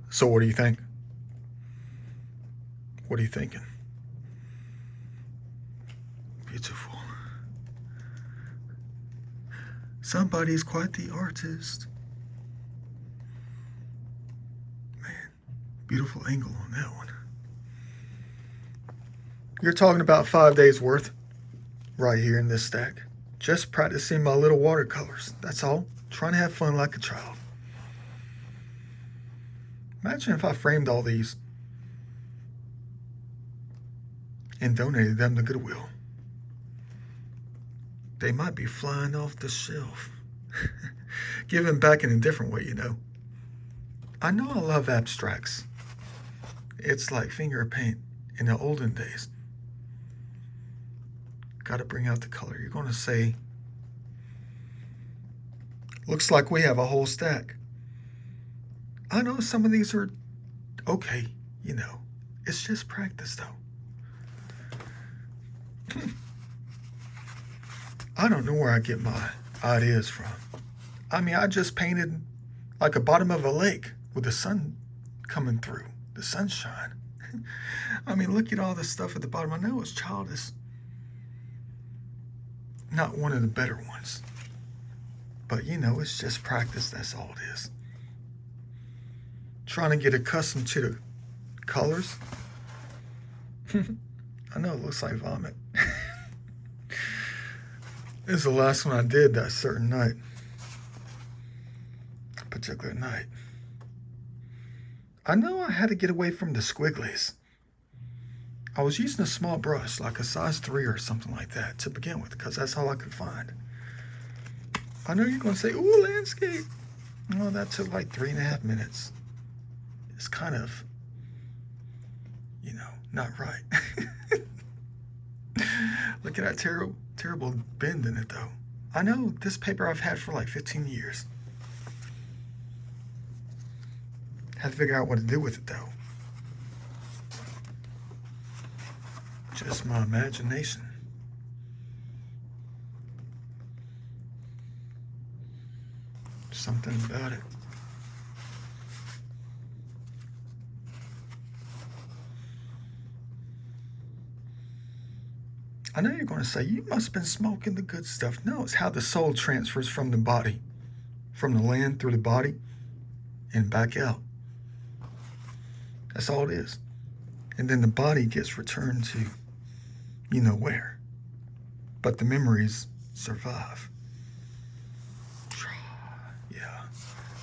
So what do you think? What are you thinking? Beautiful. Somebody's quite the artist. Man, beautiful angle on that one. You're talking about 5 days worth right here in this stack. Just practicing my little watercolors. That's all. Trying to have fun like a child. Imagine if I framed all these and donated them to Goodwill. They might be flying off the shelf. Giving back in a different way, you know. I know I love abstracts. It's like finger paint in the olden days. Gotta bring out the color. You're gonna say, looks like we have a whole stack. I know some of these are okay, you know. It's just practice though. I don't know where I get my ideas from. I mean, I just painted like a bottom of a lake with the sun coming through, the sunshine. I mean, look at all the stuff at the bottom. I know it's childish. Not one of the better ones. But you know, it's just practice, that's all it is. Trying to get accustomed to the colors. I know it looks like vomit. This is the last one I did that certain night. A particular night. I know I had to get away from the squigglies. I was using a small brush, like a size 3 or something like that, to begin with, because that's all I could find. I know you're going to say, ooh, landscape. Well, that took like 3.5 minutes. It's kind of, you know, not right. Look at that terrible bend in it, though. I know this paper I've had for like 15 years. Had to figure out what to do with it, though. Just my imagination. Something about it. I know you're going to say, you must have been smoking the good stuff. No, it's how the soul transfers from the body, from the land through the body and back out. That's all it is. And then the body gets returned to you know where. But the memories survive. Yeah.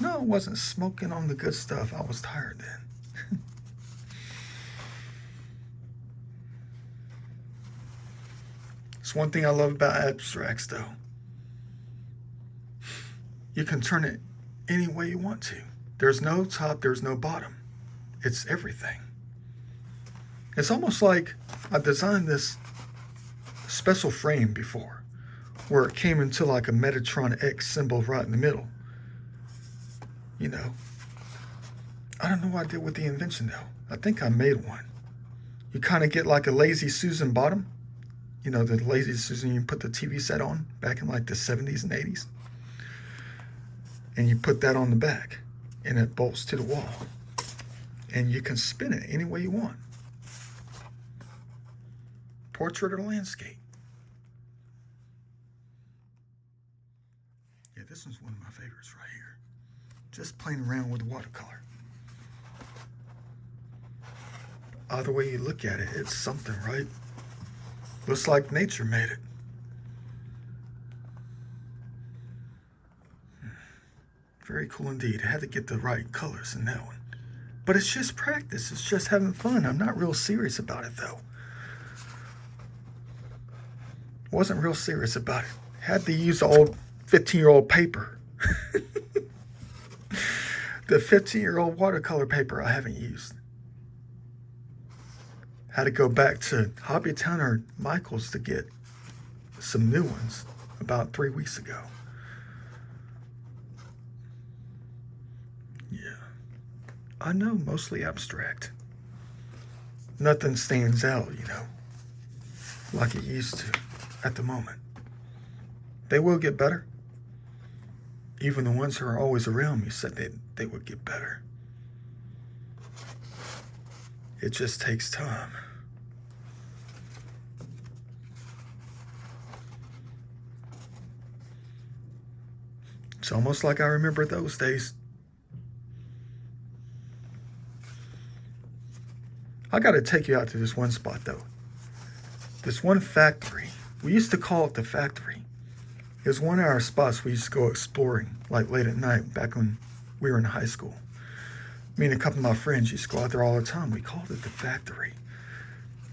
No, I wasn't smoking on the good stuff. I was tired then. It's one thing I love about abstracts, though. You can turn it any way you want to. There's no top, there's no bottom. It's everything. It's almost like I designed this special frame before, where it came into like a Metatron X symbol right in the middle. You know, I don't know what I did with the invention though. I think I made one. You kind of get like a Lazy Susan bottom. You know, the Lazy Susan you put the TV set on back in like the 70s and 80s. And you put that on the back and it bolts to the wall. And you can spin it any way you want. Portrait or landscape. Yeah, this one's one of my favorites right here. Just playing around with watercolor. Either way you look at it, it's something, right? Looks like nature made it. Very cool indeed. I had to get the right colors in that one. But it's just practice. It's just having fun. I'm not real serious about it, though. Wasn't real serious about it. Had to use the old 15-year-old paper. The 15-year-old watercolor paper I haven't used. Had to go back to Hobbytown or Michael's to get some new ones about 3 weeks ago. Yeah. I know, mostly abstract. Nothing stands out, you know, like it used to at the moment. They will get better. Even the ones who are always around me said they would get better. It just takes time. It's almost like I remember those days. I got to take you out to this one spot, though. This one factory. We used to call it the factory. It was one of our spots we used to go exploring, like late at night, back when we were in high school. Me and a couple of my friends used to go out there all the time. We called it the factory.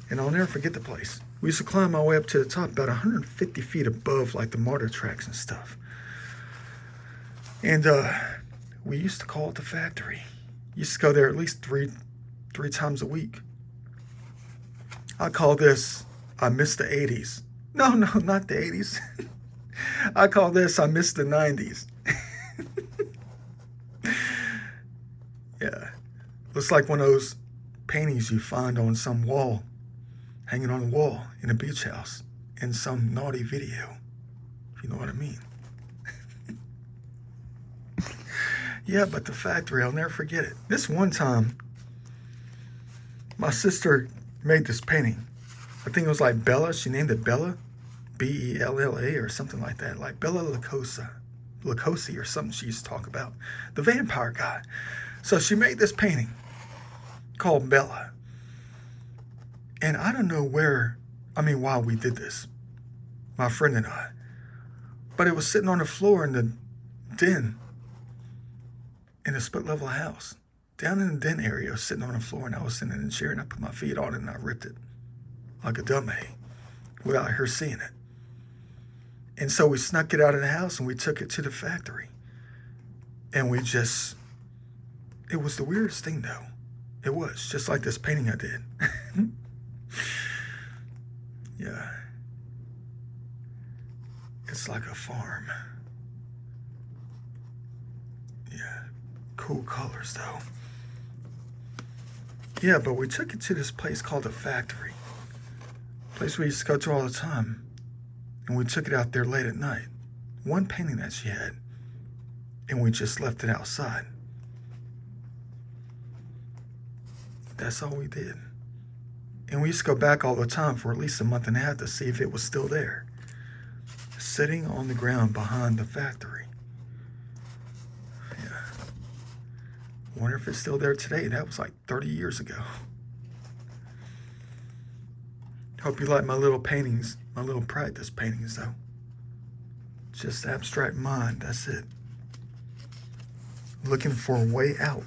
And I'll never forget the place. We used to climb our way up to the top, about 150 feet above, like the MARTA tracks and stuff. And we used to call it the factory. Used to go there at least three times a week. I call this, I miss the 80s. No, not the 80s. I call this, I miss the 90s. Yeah. Looks like one of those paintings you find on some wall, hanging on a wall in a beach house in some naughty video, if you know what I mean. Yeah, but the factory, I'll never forget it. This one time, my sister made this painting. I think it was like Bella. She named it Bella, Bella, or something like that. Like Bella Lugosi or something she used to talk about. The vampire guy. So she made this painting called Bella. And I don't know why we did this, my friend and I. But it was sitting on the floor in the den in a split level house. Down in the den area, I was sitting on the floor, and I was sitting in the chair, and I put my feet on it, and I ripped it like a dummy without her seeing it. And so we snuck it out of the house, and we took it to the factory. And it was the weirdest thing, though. It was, just like this painting I did. Yeah. It's like a farm. Yeah. Cool colors, though. Yeah, but we took it to this place called the factory. Place we used to go to all the time. And we took it out there late at night. One painting that she had. And we just left it outside. That's all we did. And we used to go back all the time for at least a month and a half to see if it was still there. Sitting on the ground behind the factory. Yeah. Wonder if it's still there today. That was like 30 years ago. Hope you like my little paintings, my little practice paintings, though. Just abstract mind, that's it. Looking for a way out.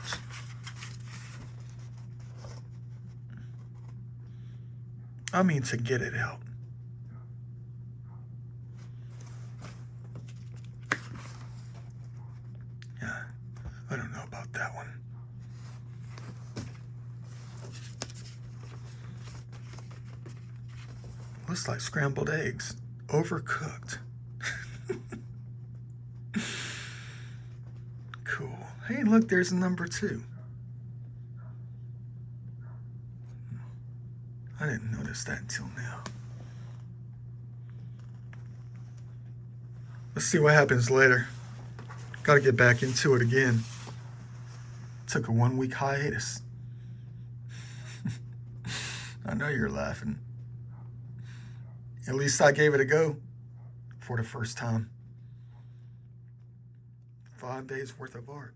I mean, to get it out. Yeah, I don't know about that one. Looks like scrambled eggs, overcooked. Cool. Hey, look, there's a number 2. I didn't notice that until now. Let's see what happens later. Gotta get back into it again. Took a 1-week hiatus. I know you're laughing. At least I gave it a go for the first time. 5 days worth of art.